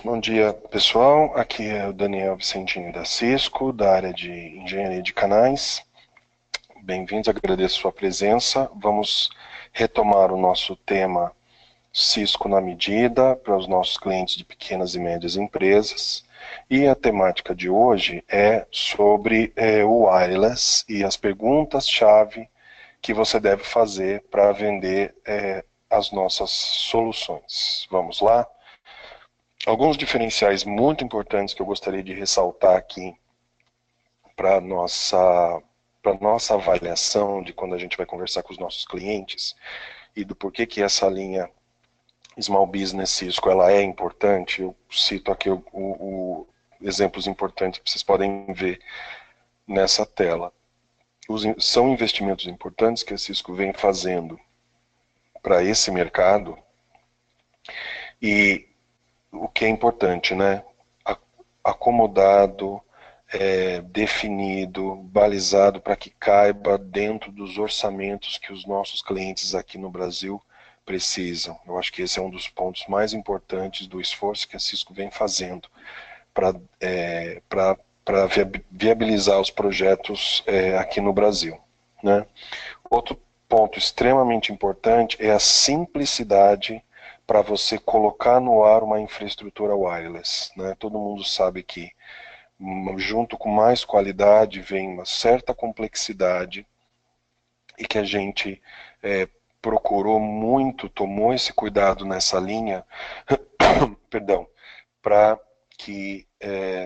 Bom dia, pessoal. Aqui é o Daniel Vicentinho da Cisco, da área de Engenharia de Canais. Bem-vindos, agradeço a sua presença. Vamos retomar o nosso tema Cisco na medida para os nossos clientes de pequenas e médias empresas. E a temática de hoje é sobre o wireless e as perguntas-chave que você deve fazer para vender as nossas soluções. Vamos lá? Alguns diferenciais muito importantes que eu gostaria de ressaltar aqui para nossa avaliação de quando a gente vai conversar com os nossos clientes e do porquê que essa linha Small Business Cisco ela é importante. Eu cito aqui exemplos importantes que vocês podem ver nessa tela. São investimentos importantes que a Cisco vem fazendo para esse mercado e o que é importante, né? Acomodado, definido, balizado para que caiba dentro dos orçamentos que os nossos clientes aqui no Brasil precisam. Eu acho que esse é um dos pontos mais importantes do esforço que a Cisco vem fazendo para viabilizar os projetos aqui no Brasil, né? Outro ponto extremamente importante é a simplicidade para você colocar no ar uma infraestrutura wireless, né? Todo mundo sabe que junto com mais qualidade vem uma certa complexidade e que a gente procurou muito, tomou esse cuidado nessa linha, perdão, para que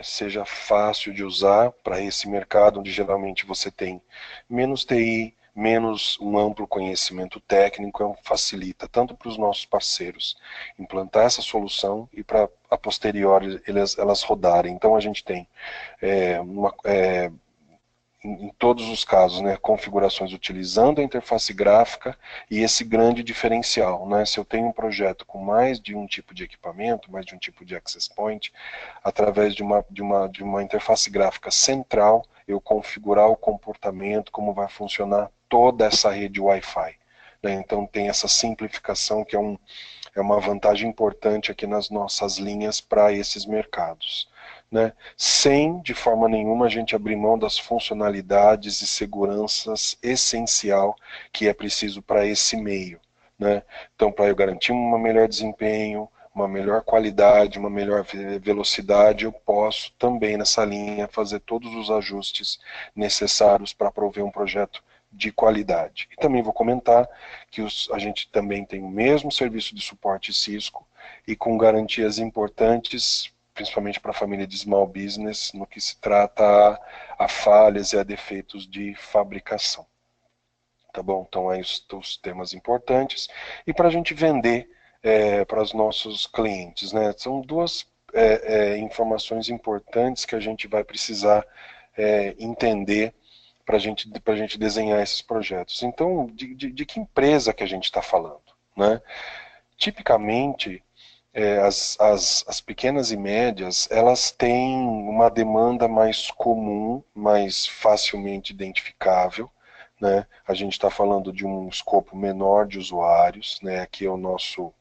seja fácil de usar para esse mercado onde geralmente você tem menos TI, menos um amplo conhecimento técnico, facilita tanto para os nossos parceiros implantar essa solução e para a posteriori elas rodarem. Então a gente tem em todos os casos, né, configurações utilizando a interface gráfica e esse grande diferencial, né, se eu tenho um projeto com mais de um tipo de equipamento, mais de um tipo de access point, através de uma interface gráfica central, eu configurar o comportamento, como vai funcionar toda essa rede Wi-Fi. Né, então tem essa simplificação que é uma vantagem importante aqui nas nossas linhas para esses mercados. Né? Sem, de forma nenhuma, a gente abrir mão das funcionalidades e seguranças essencial que é preciso para esse meio. Né? Então, para eu garantir um melhor desempenho, uma melhor qualidade, uma melhor velocidade, eu posso também nessa linha fazer todos os ajustes necessários para prover um projeto de qualidade. E também vou comentar que a gente também tem o mesmo serviço de suporte Cisco e com garantias importantes, principalmente para a família de small business, no que se trata a falhas e a defeitos de fabricação. Tá bom? Então, aí os temas importantes. E para a gente vender para os nossos clientes, né? São duas informações importantes que a gente vai precisar entender para a gente desenhar esses projetos. Então, de que empresa que a gente está falando? Né? Tipicamente, as pequenas e médias, elas têm uma demanda mais comum, mais facilmente identificável, né? A gente está falando de um escopo menor de usuários, né? Aqui é o nosso,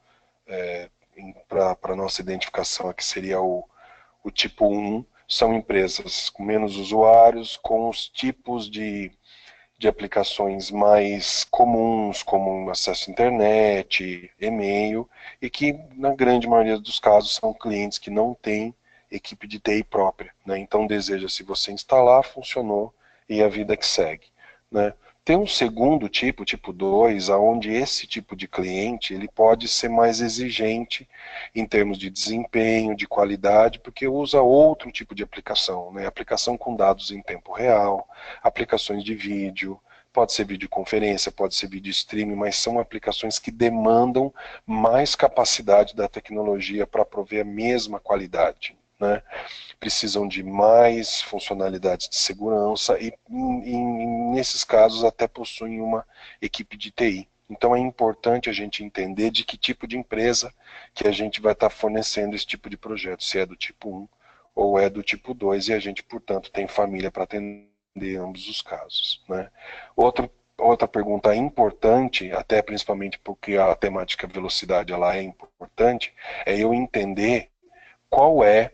para a nossa identificação, aqui seria o tipo 1, são empresas com menos usuários, com os tipos de aplicações mais comuns, como acesso à internet, e-mail, e que, na grande maioria dos casos, são clientes que não têm equipe de TI própria. Né? Então, deseja-se você instalar, funcionou, e a vida que segue. Né? Tem um segundo tipo, tipo 2, onde esse tipo de cliente ele pode ser mais exigente em termos de desempenho, de qualidade, porque usa outro tipo de aplicação, né? Aplicação com dados em tempo real, aplicações de vídeo, pode ser videoconferência, pode ser vídeo streaming, mas são aplicações que demandam mais capacidade da tecnologia para prover a mesma qualidade. Né? Precisam de mais funcionalidades de segurança e, nesses casos, até possuem uma equipe de TI. Então é importante a gente entender de que tipo de empresa que a gente vai estar fornecendo esse tipo de projeto, se é do tipo 1 ou é do tipo 2, e a gente, portanto, tem família para atender ambos os casos. Né? Outra pergunta importante, até principalmente porque a temática velocidade ela é importante, é eu entender qual é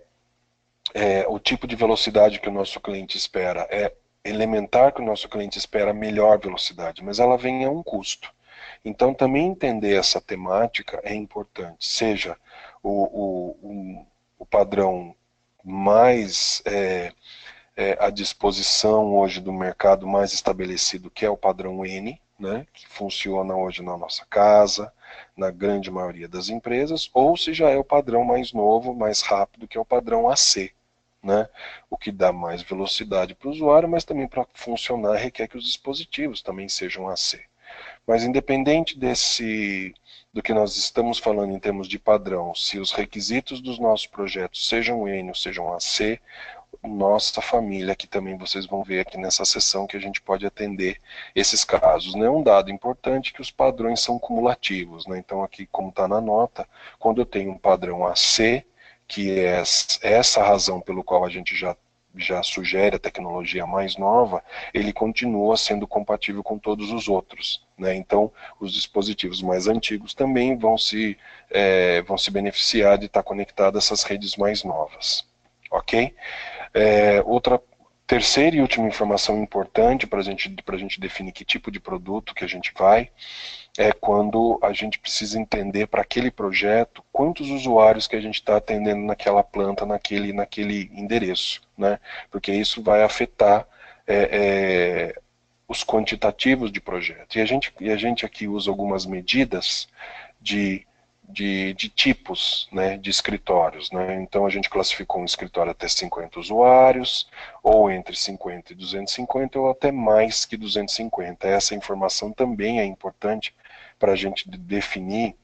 o tipo de velocidade que o nosso cliente espera. É elementar que o nosso cliente espera melhor velocidade, mas ela vem a um custo. Então, também entender essa temática é importante, seja o padrão mais à disposição hoje do mercado mais estabelecido, que é o padrão N, né, que funciona hoje na nossa casa, na grande maioria das empresas, ou se já é o padrão mais novo, mais rápido, que é o padrão AC, né, o que dá mais velocidade para o usuário, mas também para funcionar requer que os dispositivos também sejam AC. Mas independente do que nós estamos falando em termos de padrão, se os requisitos dos nossos projetos sejam N ou sejam AC, nossa família, que também vocês vão ver aqui nessa sessão que a gente pode atender esses casos. Né? Um dado importante é que os padrões são cumulativos. Né? Então aqui, como está na nota, quando eu tenho um padrão AC, que é essa razão pelo qual a gente já sugere a tecnologia mais nova, ele continua sendo compatível com todos os outros. Né? Então, os dispositivos mais antigos também vão se beneficiar de estar conectados a essas redes mais novas. Ok? Outra terceira e última informação importante para a gente definir que tipo de produto que a gente vai, é quando a gente precisa entender para aquele projeto quantos usuários que a gente está atendendo naquela planta, naquele endereço, né? Porque isso vai afetar os quantitativos de projeto. E a gente aqui usa algumas medidas de tipos, né, de escritórios. Né? Então a gente classificou um escritório até 50 usuários, ou entre 50 e 250, ou até mais que 250. Essa informação também é importante para a gente definir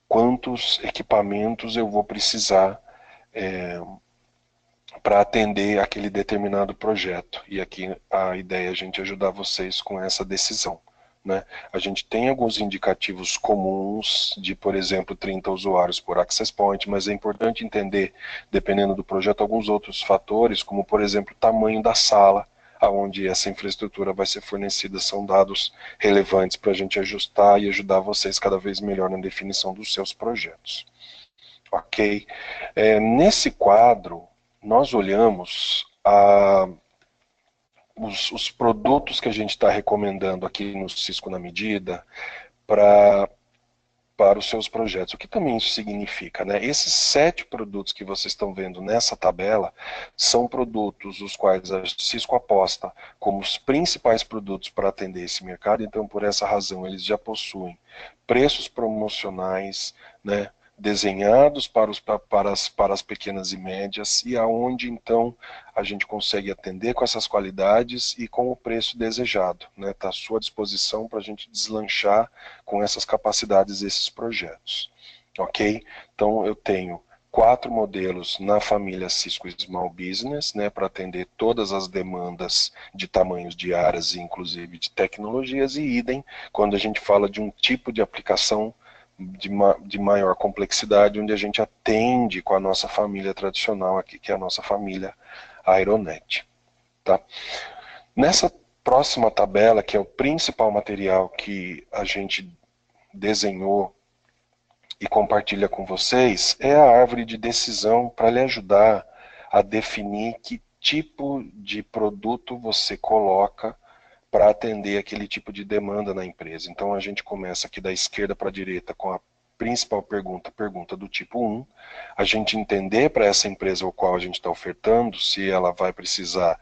quantos equipamentos eu vou precisar para atender aquele determinado projeto. E aqui a ideia é a gente ajudar vocês com essa decisão. Né? A gente tem alguns indicativos comuns de, por exemplo, 30 usuários por access point, mas é importante entender, dependendo do projeto, alguns outros fatores, como, por exemplo, o tamanho da sala onde essa infraestrutura vai ser fornecida, são dados relevantes para a gente ajustar e ajudar vocês cada vez melhor na definição dos seus projetos. Ok? Nesse quadro, nós olhamos os produtos que a gente está recomendando aqui no Cisco na Medida para os seus projetos. O que também isso significa? Né? Esses 7 produtos que vocês estão vendo nessa tabela são produtos os quais a Cisco aposta como os principais produtos para atender esse mercado, então por essa razão eles já possuem preços promocionais, né, desenhados para as pequenas e médias, e aonde então a gente consegue atender com essas qualidades e com o preço desejado. Está à sua disposição para a gente deslanchar com essas capacidades esses projetos. Ok? Então eu tenho 4 modelos na família Cisco Small Business, né, para atender todas as demandas de tamanhos de áreas e inclusive de tecnologias, e idem quando a gente fala de um tipo de aplicação de maior complexidade, onde a gente atende com a nossa família tradicional aqui, que é a nossa família Aeronet. Tá? Nessa próxima tabela, que é o principal material que a gente desenhou e compartilha com vocês, é a árvore de decisão para lhe ajudar a definir que tipo de produto você coloca para atender aquele tipo de demanda na empresa. Então a gente começa aqui da esquerda para a direita com a principal pergunta do tipo 1, a gente entender para essa empresa ao qual a gente está ofertando se ela vai precisar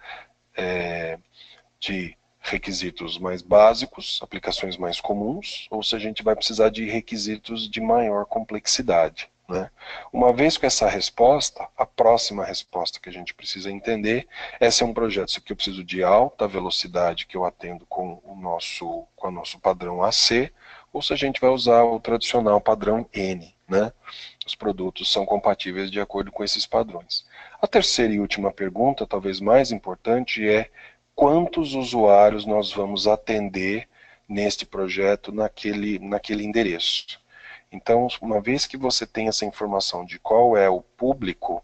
de requisitos mais básicos, aplicações mais comuns, ou se a gente vai precisar de requisitos de maior complexidade. Né? Uma vez com essa resposta, a próxima resposta que a gente precisa entender é se é um projeto que eu preciso de alta velocidade que eu atendo com o nosso padrão AC, ou se a gente vai usar o tradicional padrão N. Né? Os produtos são compatíveis de acordo com esses padrões. A terceira e última pergunta, talvez mais importante, é quantos usuários nós vamos atender neste projeto naquele endereço. Então, uma vez que você tem essa informação de qual é o público,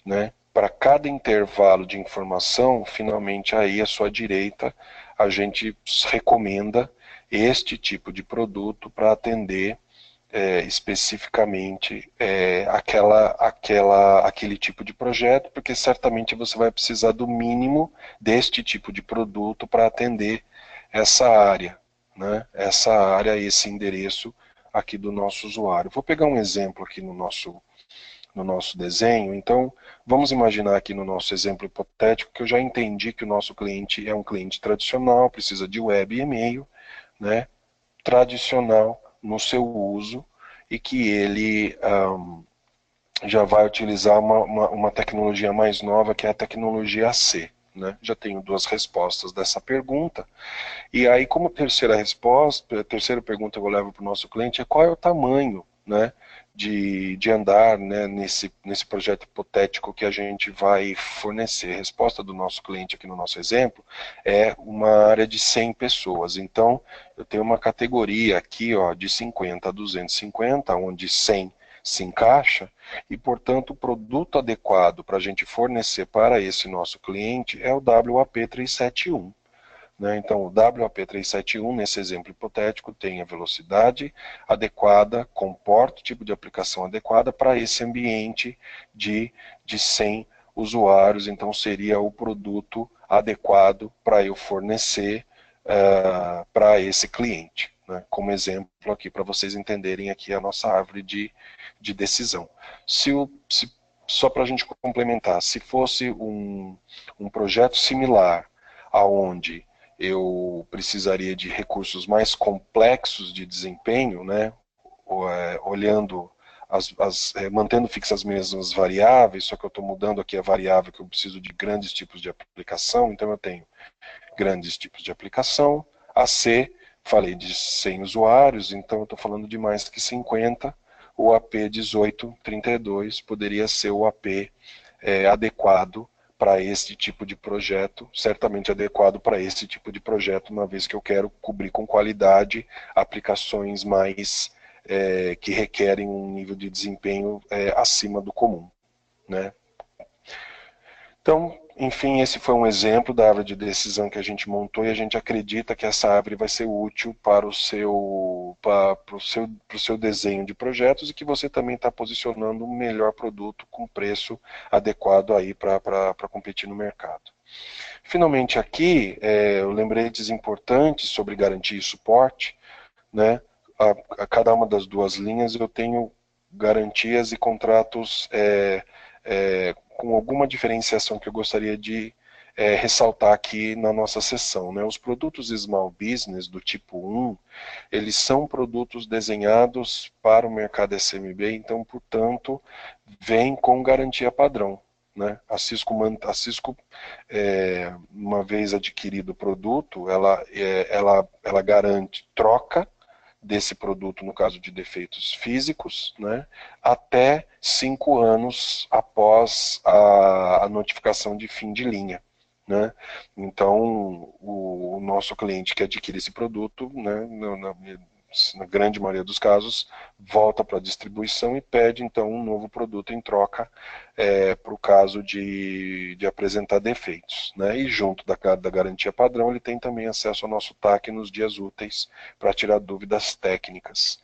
né, para cada intervalo de informação, finalmente aí à sua direita, a gente recomenda este tipo de produto para atender especificamente aquele tipo de projeto, porque certamente você vai precisar do mínimo deste tipo de produto para atender essa área, né? Essa área, esse endereço aqui do nosso usuário. Vou pegar um exemplo aqui no nosso desenho. Então, vamos imaginar aqui no nosso exemplo hipotético que eu já entendi que o nosso cliente é um cliente tradicional, precisa de web e e-mail, né? Tradicional no seu uso, e que ele já vai utilizar uma tecnologia mais nova, que é a tecnologia AC. Né? Já tenho duas respostas dessa pergunta. E aí, como terceira resposta, a terceira pergunta que eu levo para o nosso cliente é qual é o tamanho, né, de andar, né, nesse projeto hipotético que a gente vai fornecer. A resposta do nosso cliente aqui no nosso exemplo é uma área de 100 pessoas. Então, eu tenho uma categoria aqui, ó, de 50 a 250, onde 100 se encaixa, e, portanto, o produto adequado para a gente fornecer para esse nosso cliente é o WAP371. Né? Então, o WAP371, nesse exemplo hipotético, tem a velocidade adequada, comporta o tipo de aplicação adequada para esse ambiente de 100 usuários. Então, seria o produto adequado para eu fornecer para esse cliente. Né? Como exemplo aqui, para vocês entenderem aqui a nossa árvore de decisão. Só para a gente complementar, se fosse um projeto similar, aonde eu precisaria de recursos mais complexos de desempenho, né? Olhando, mantendo fixas as mesmas variáveis, só que eu estou mudando aqui a variável que eu preciso de grandes tipos de aplicação, então eu tenho grandes tipos de aplicação. A C, falei de 100 usuários, então eu estou falando de mais que 50. O AP 1832 poderia ser o AP adequado para esse tipo de projeto, certamente adequado para esse tipo de projeto, uma vez que eu quero cobrir com qualidade aplicações mais que requerem um nível de desempenho acima do comum, né? Então, enfim, esse foi um exemplo da árvore de decisão que a gente montou, e a gente acredita que essa árvore vai ser útil para o seu desenho de projetos, e que você também está posicionando um melhor produto com preço adequado aí para competir no mercado. Finalmente aqui, lembretes importantes sobre garantia e suporte, né? A cada uma das duas linhas eu tenho garantias e contratos com alguma diferenciação que eu gostaria de ressaltar aqui na nossa sessão. Né? Os produtos Small Business do tipo 1, eles são produtos desenhados para o mercado SMB, então, portanto, vem com garantia padrão. Né? A Cisco, uma vez adquirido o produto, ela garante troca desse produto, no caso de defeitos físicos, né, até 5 anos após a notificação de fim de linha. Né? Então, o nosso cliente que adquire esse produto, né, na grande maioria dos casos, volta para a distribuição e pede então um novo produto em troca para o caso de apresentar defeitos. Né? E junto da garantia padrão, ele tem também acesso ao nosso TAC nos dias úteis para tirar dúvidas técnicas.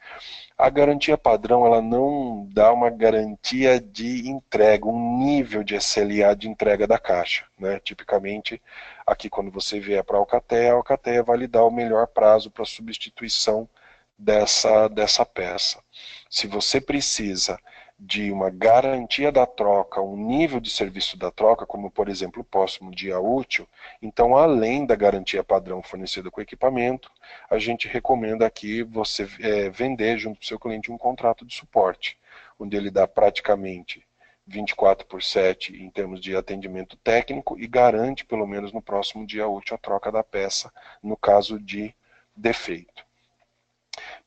A garantia padrão, ela não dá uma garantia de entrega, um nível de SLA de entrega da caixa. Né? Tipicamente, aqui quando você vier para a Alcatel vai lhe dar o melhor prazo para substituição dessa peça. Se você precisa de uma garantia da troca, um nível de serviço da troca, como por exemplo o próximo dia útil, então além da garantia padrão fornecida com o equipamento, a gente recomenda aqui você vender junto para o seu cliente um contrato de suporte, onde ele dá praticamente 24/7 em termos de atendimento técnico e garante pelo menos no próximo dia útil a troca da peça no caso de defeito.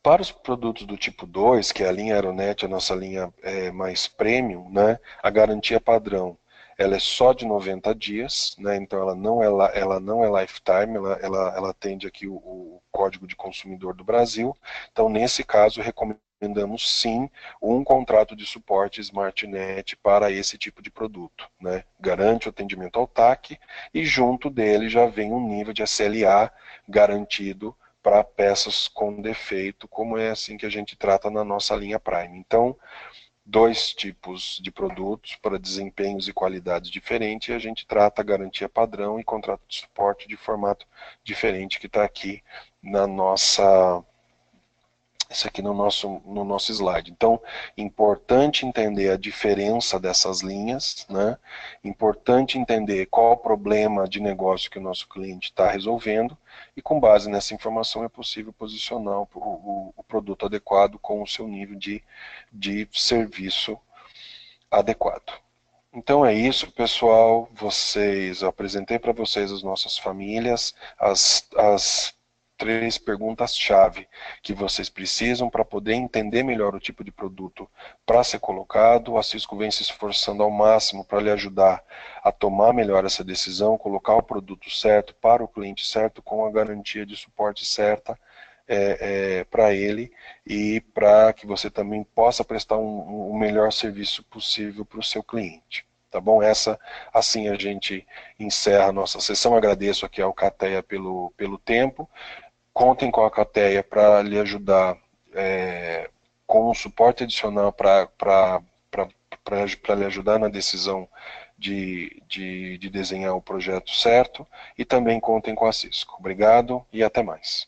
Para os produtos do tipo 2, que é a linha Aeronet, a nossa linha mais premium, né, a garantia padrão ela é só de 90 dias, né, então ela não é lifetime, ela atende aqui o Código de Consumidor do Brasil. Então, nesse caso, recomendamos sim um contrato de suporte SmartNet para esse tipo de produto. Né? Garante o atendimento ao TAC e junto dele já vem um nível de SLA garantido para peças com defeito, como é assim que a gente trata na nossa linha Prime. Então, dois tipos de produtos para desempenhos e qualidades diferentes, e a gente trata a garantia padrão e contrato de suporte de formato diferente, que está aqui na nossa... Isso aqui no nosso slide. Então, importante entender a diferença dessas linhas, né? Importante entender qual o problema de negócio que o nosso cliente está resolvendo, e com base nessa informação é possível posicionar o produto adequado com o seu nível de serviço adequado. Então é isso, pessoal. Eu apresentei para vocês as nossas famílias, as 3 perguntas-chave que vocês precisam para poder entender melhor o tipo de produto para ser colocado. A Cisco vem se esforçando ao máximo para lhe ajudar a tomar melhor essa decisão, colocar o produto certo para o cliente certo, com a garantia de suporte certa para ele, e para que você também possa prestar um melhor serviço possível para o seu cliente. Tá bom? Assim a gente encerra a nossa sessão. Agradeço aqui ao Cateia pelo tempo. Contem com a Cateia para lhe ajudar com um suporte adicional para lhe ajudar na decisão de desenhar o projeto certo, e também contem com a Cisco. Obrigado e até mais.